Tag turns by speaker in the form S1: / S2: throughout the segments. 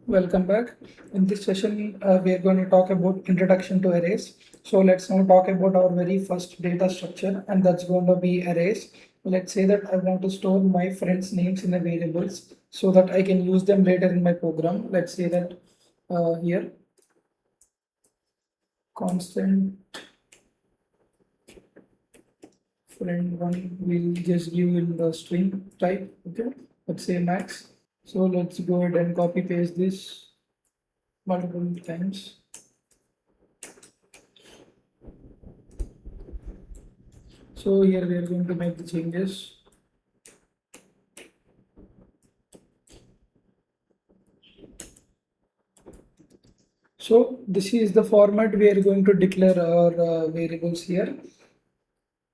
S1: Welcome back. In this session, we are going to talk about introduction to arrays. So let's now talk about our very first data structure, and that's going to be arrays. Let's say that I want to store my friends' names in the variables so that I can use them later in my program. Let's say that here constant friend one will just give in the string type. Okay, let's say max. So let's go ahead and copy paste this multiple times. So here we are going to make the changes. So this is the format we are going to declare our variables here.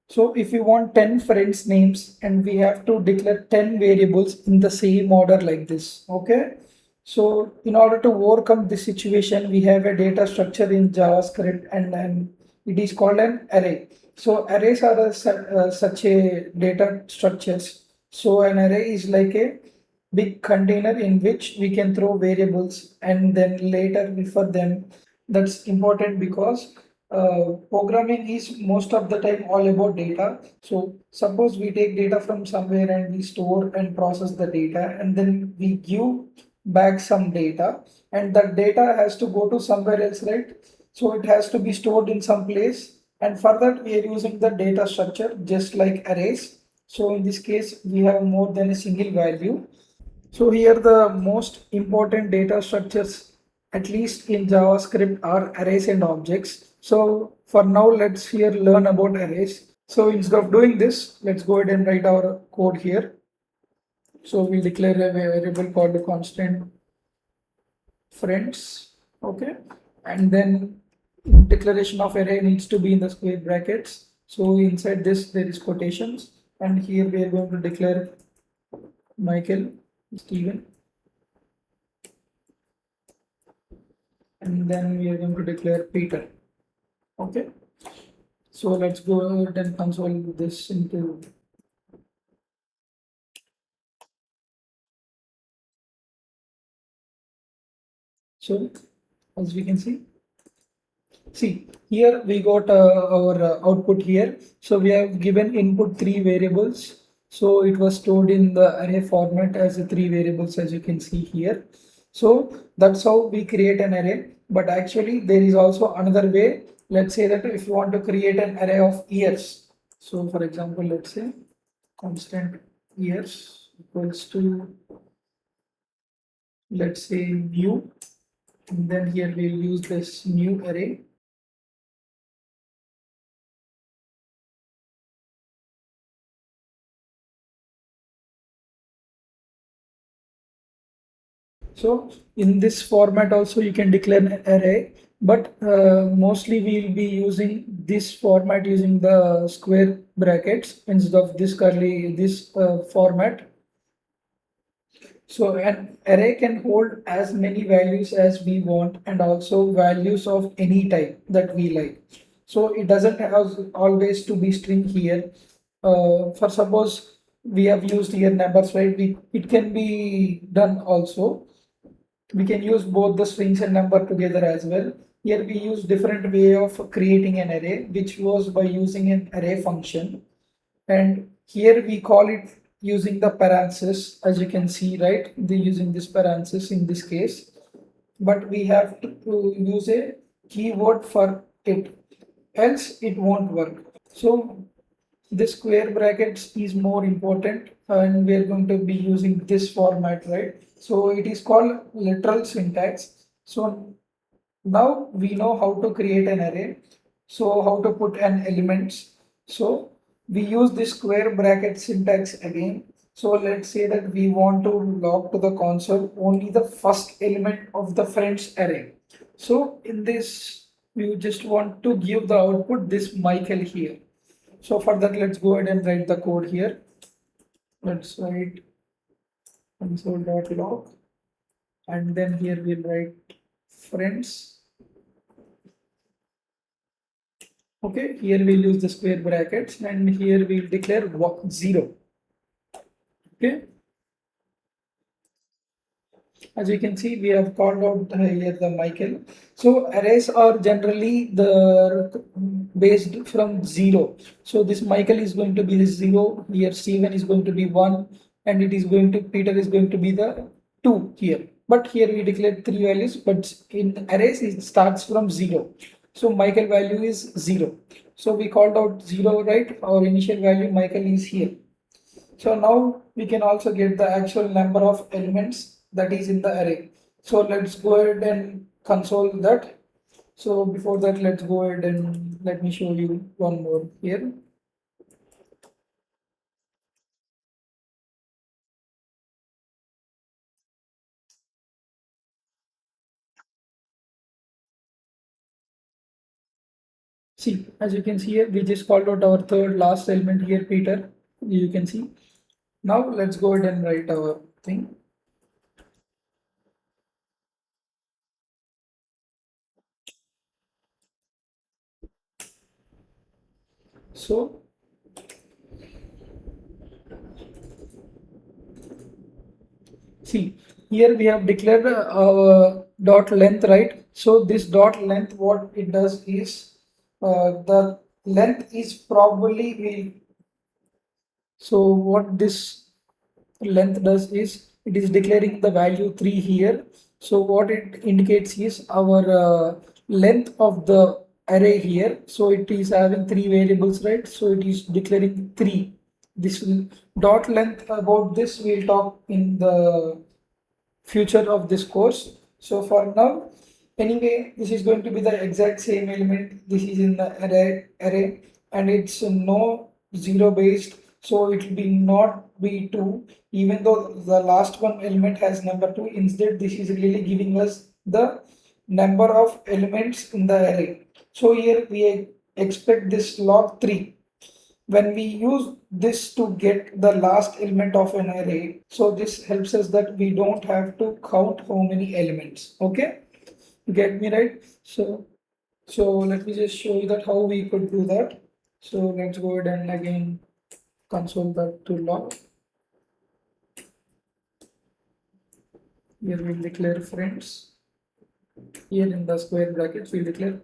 S1: So if we want 10 friends names and we have to declare 10 variables in the same order like this. Okay. So in order to overcome this situation, we have a data structure in JavaScript and it is called an array. So arrays are such a data structures. So an array is like a big container in which we can throw variables and then later refer them. That's important because programming is most of the time all about data. So suppose we take data from somewhere and we store and process the data and then we give back some data, and that data has to go to somewhere else, right? So it has to be stored in some place, and for that we are using the data structure just like arrays. So in this case we have more than a single value. So here the most important data structures, at least in JavaScript, are arrays and objects. So for now, let's here learn about arrays. So instead of doing this, let's go ahead and write our code here. So we'll declare a variable called a constant friends. Okay. And then declaration of array needs to be in the square brackets. So inside this, there is quotations. And here we are going to declare Michael, Stephen, and then we are going to declare Peter. Okay, so let's go ahead and console this into. So as we can see here we got our output here. So we have given input three variables. So it was stored in the array format as a three variables, as you can see here. So that's how we create an array. But actually there is also another way. Let's say that if you want to create an array of years. So for example, let's say constant years equals to, let's say, new, and then here we'll use this new array. So in this format also you can declare an array, but mostly we'll be using this format using the square brackets instead of this format. So an array can hold as many values as we want and also values of any type that we like. So it doesn't have always to be string here. For suppose we have used here numbers, right? It can be done also. We can use both the strings and number together as well. Here we use different way of creating an array, which was by using an array function. And here we call it using the parenthesis, as you can see, right? They using this parenthesis in this case, but we have to use a keyword for it, else it won't work. So this square brackets is more important, and we are going to be using this format, right? So it is called literal syntax. So now we know how to create an array. So how to put an elements. So we use this square bracket syntax again. So let's say that we want to log to the console only the first element of the friends array. So in this, we just want to give the output this Michael here. So for that, let's go ahead and write the code here. Let's write console.log, and then here we'll write friends. Okay, here we'll use the square brackets, and here we'll declare 0. Okay, As you can see, we have called out here the Michael. So arrays are generally the based from 0. So this Michael is going to be the 0 here. Steven is going to be 1, and it is going to Peter is going to be the 2 here. But here we declared 3 values, but in arrays it starts from 0. So Michael value is 0. So we called out 0, right? Our initial value Michael is here. So now we can also get the actual number of elements that is in the array. So let's go ahead and console that. So before that, let's go ahead and let me show you one more here. See, as you can see here, we just called out our third last element here, Peter. You can see. Now let's go ahead and write our thing. So see, here we have declared our dot length, right? So this dot length, what it does is the length is probably so what this length does is it is declaring the value 3 here. So what it indicates is our length of the array here. So it is having 3 variables, right? So it is declaring 3. This dot length, about this we'll talk in the future of this course. So for now, anyway, this is going to be the exact same element. This is in the array, and it's no zero based. So it will be not be 2, even though the last one element has number 2. Instead, this is really giving us the number of elements in the array. So here we expect this log 3. When we use this to get the last element of an array, so this helps us that we don't have to count how many elements. Okay, you get me right? So let me just show you that how we could do that. So let's go ahead and again console that to log. Here we'll declare friends. Here in the square brackets we'll declare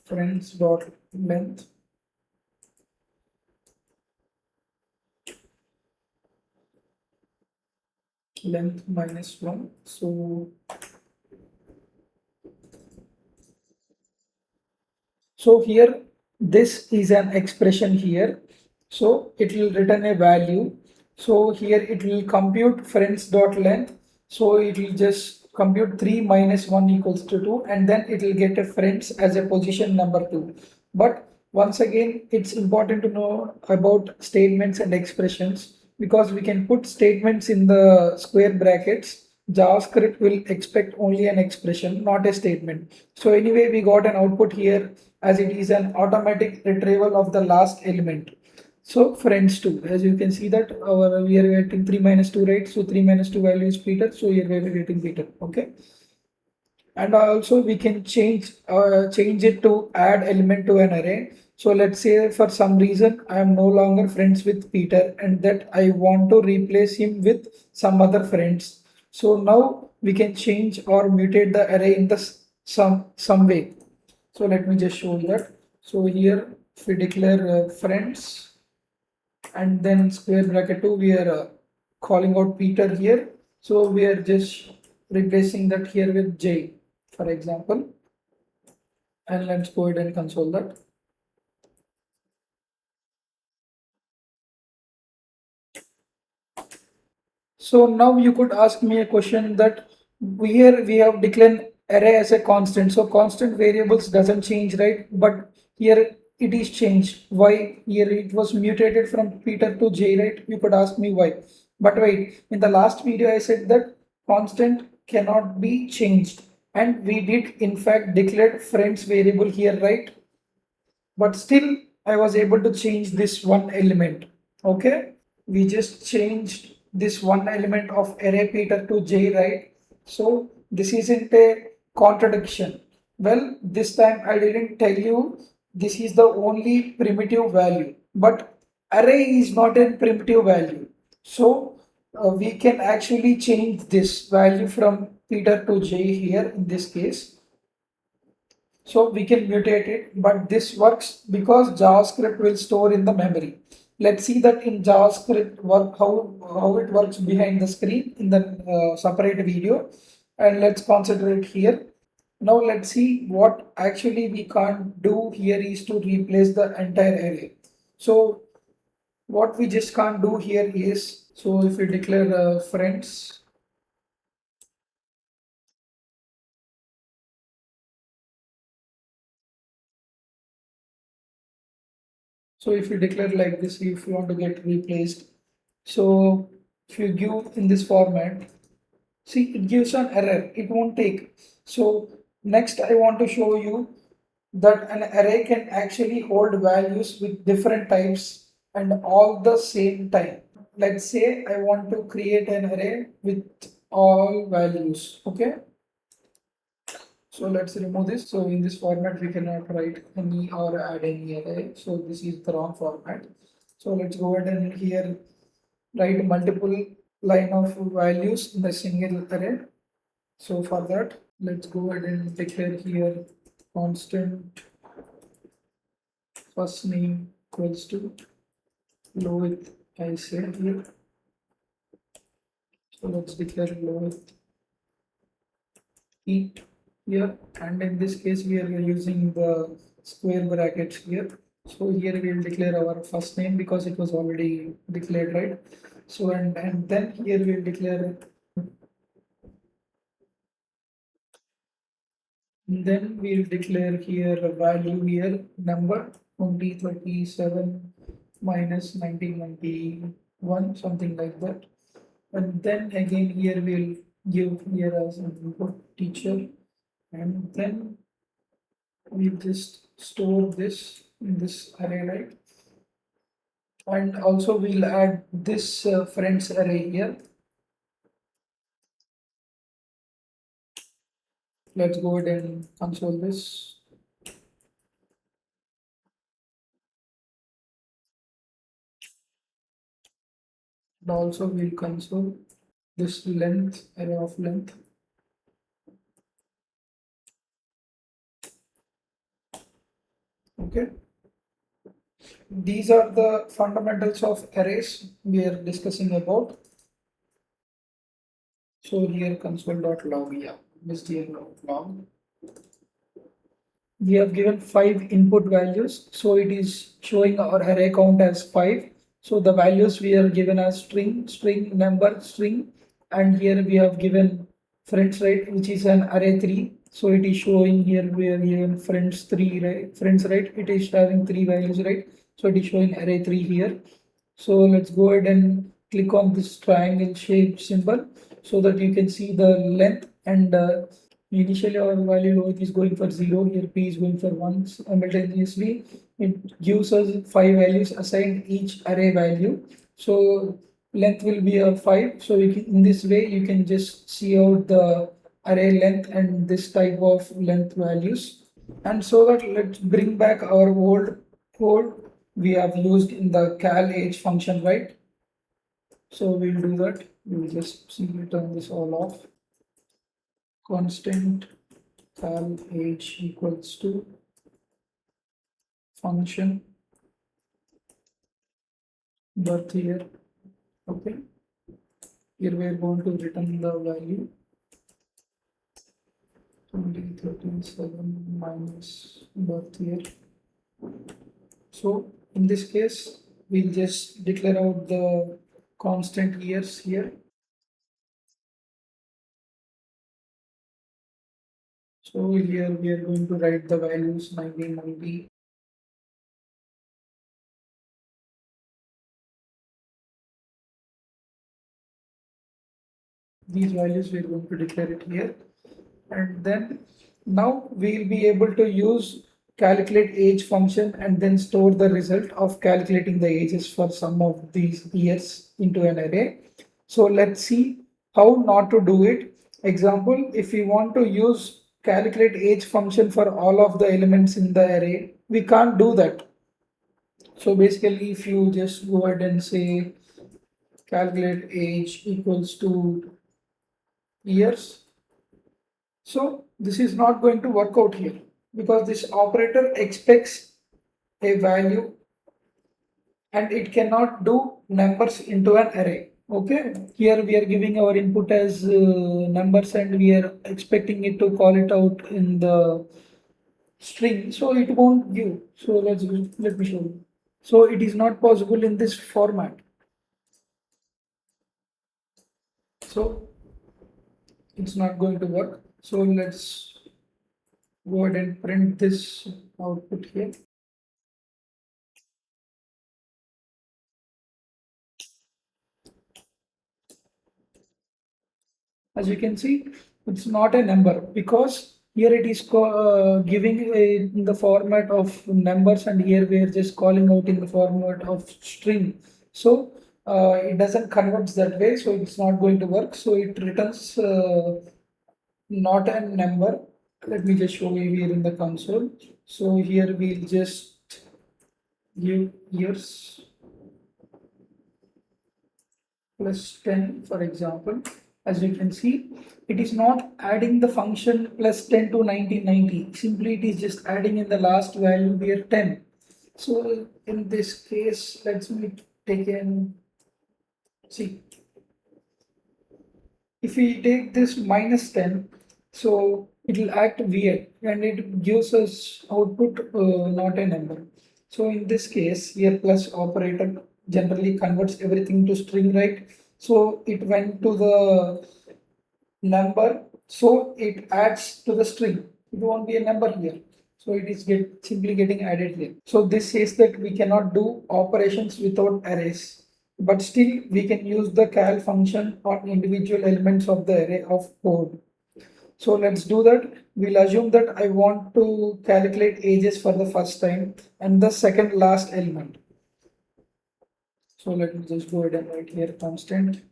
S1: friends dot length minus 1. So here, this is an expression here. So it will return a value. So here it will compute friends dot length. So it will just compute 3 minus 1 equals to 2, and then it will get a friends as a position number 2. But once again, it's important to know about statements and expressions, because we can put statements in the square brackets. JavaScript will expect only an expression, not a statement. So anyway, we got an output here as it is an automatic retrieval of the last element. So friends 2, as you can see that we are getting 3 minus 2, right? So 3 minus 2 value is Peter. So here we are getting Peter. Okay. And also we can change it to add element to an array. So let's say for some reason I am no longer friends with Peter, and that I want to replace him with some other friends. So now we can change or mutate the array in the some way. So let me just show you that. So here if we declare friends and then square bracket 2, we are calling out Peter here. So we are just replacing that here with J, for example. And let's go ahead and console that. So now you could ask me a question that here we have declared array as a constant. So constant variables doesn't change, right? But here it is changed. Why? Here it was mutated from Peter to J, right? You could ask me why. But wait, in the last video I said that constant cannot be changed. And we did in fact declare friends variable here, right? But still I was able to change this one element. Okay, we just changed this one element of array Peter to J, right? So this isn't a contradiction. Well, this time I didn't tell you this is the only primitive value, but array is not a primitive value. So we can actually change this value from Peter to J here in this case. So we can mutate it, but this works because JavaScript will store in the memory. Let's see that in JavaScript work how it works behind the screen in the separate video, and let's concentrate here. Now let's see what actually we can't do here is to replace the entire array. So what we just can't do here is, so if we declare friends, so if you declare like this, if you want to get replaced, so if you give in this format, see it gives an error, it won't take. So next I want to show you that an array can actually hold values with different types and all the same time. Let's say I want to create an array with all values. Okay, so let's remove this. So in this format we cannot write any or add any array, so this is the wrong format. So let's go ahead and here write multiple line of values in the single array. So for that, let's go ahead and declare here constant first name equals to low with, I say here. So let's declare low with heat here, and in this case we are using the square brackets here. So here we will declare our first name because it was already declared, right? So and then here we will declare, then we'll declare here a value here number 2037 minus 1991, something like that. And then again here we'll give here as an input teacher, and then we'll just store this in this array, right? And also we'll add this friends array here. Let's go ahead and console this. And also we'll console this length, array of length. Okay, these are the fundamentals of arrays we are discussing about. So here console.log, yeah, missed here log. We have given 5 input values, so it is showing our array count as 5. So the values we are given as string, string, number, string, and here we have given friends, right, which is an array 3. So it is showing here we are given friends 3, right? Friends, right? It is having 3 values, right? So it is showing array 3 here. So let's go ahead and click on this triangle shape symbol so that you can see the length, and initially our value load is going for 0, here p is going for 1. Simultaneously it gives us 5 values assigned each array value. So length will be a 5. So in this way you can just see out the array length and this type of length values. And so that let's bring back our old code we have used in the cal age function, right? So we'll do that. We'll just simply turn this all off. Constant cal age equals to function birth year. Okay, here we are going to return the value 2037 minus birth year. So in this case we'll just declare out the constant years here. So here we are going to write the values 1990. These values we are going to declare it here, and then now we'll be able to use calculate age function and then store the result of calculating the ages for some of these years into an array. So let's see how not to do it. Example, if we want to use calculate age function for all of the elements in the array, we can't do that. So basically if you just go ahead and say calculate age equals to years. So this is not going to work out here because this operator expects a value and it cannot do numbers into an array. Okay, here we are giving our input as numbers and we are expecting it to call it out in the string, so it won't give. So let me show you. So it is not possible in this format. So it's not going to work. So let's go ahead and print this output here. As you can see, it's not a number because here it is giving in the format of numbers and here we are just calling out in the format of string. So it doesn't convert that way, so it's not going to work. So it returns not a number. Let me just show you here in the console. So here we'll just give years plus 10, for example. As you can see, it is not adding the function plus 10 to 1990. Simply it is just adding in the last value here 10. So in this case, let's me take in, see, if we take this minus 10, so it will act weird and it gives us output not a number. So in this case, here plus operator generally converts everything to string, right? So it went to the number, so it adds to the string. It won't be a number here. So it is simply getting added here. So this says that we cannot do operations without arrays, but still we can use the cal function on individual elements of the array of code. So let's do that. We'll assume that I want to calculate ages for the first time and the second last element. So let me just go ahead and write here constant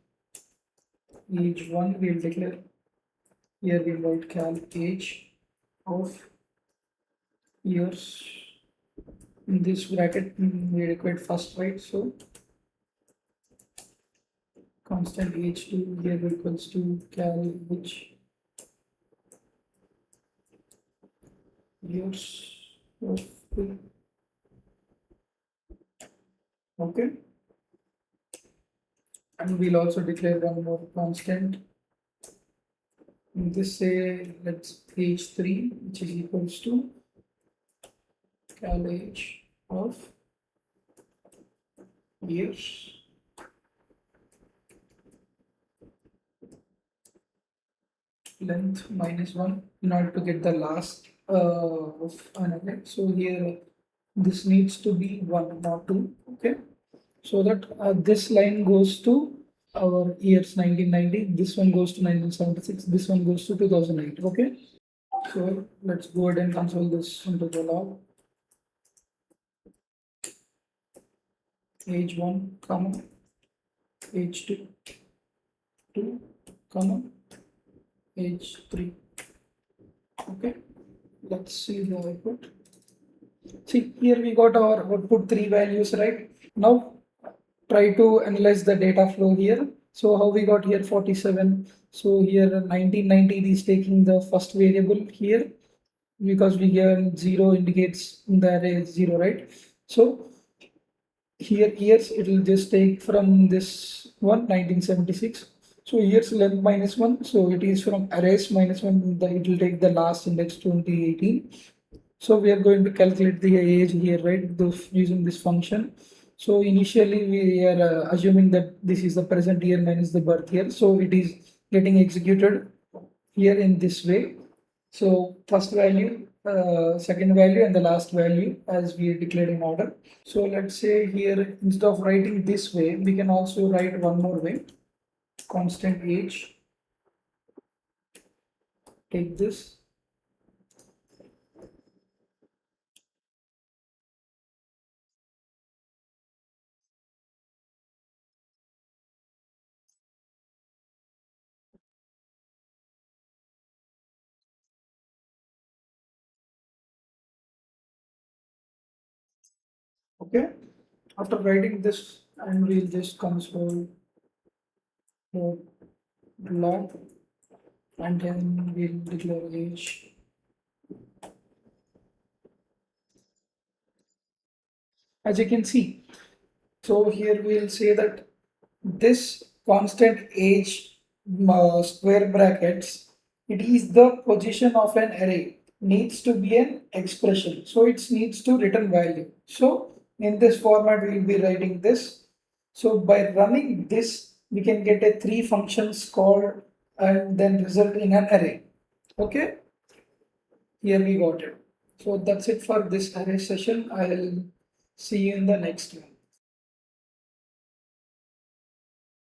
S1: age 1. We'll declare here we'll write cal age of years. In this bracket we require first, right? So constant age2 here equals to cal age years of okay, and we'll also declare one more constant. In this say let's age3 which is equals to cal age of years length minus 1 in order to get the last of another. So here this needs to be 1 not 2. Okay, so that this line goes to our years 1990, this one goes to 1976, this one goes to 2008. Okay, so let's go ahead and console this into the log. Age 1 comma age 2 comma age 3. Okay, let's see the output. See, here we got our output 3 values, right? Now try to analyze the data flow here. So how we got here 47. So here 1990 is taking the first variable here because we given 0 indicates in the array 0, right? So here years it will just take from this one 1976. So years length minus 1. So it is from arrays minus 1. It will take the last index 2018. So we are going to calculate the age here, right? Using this function. So initially we are assuming that this is the present year minus the birth year. So it is getting executed here in this way. So first value, second value and the last value as we declared in order. So let's say here instead of writing this way, we can also write one more way. Constant age, take this. Okay, after writing this and we'll just console So log, and then we'll declare age. As you can see, so here we'll say that this constant age square brackets, it is the position of an array, needs to be an expression. So it needs to return value. So in this format, we'll be writing this. So by running this, we can get a three functions called and then result in an array. Okay, here we got it. So that's it for this array session. I'll see you in the next one.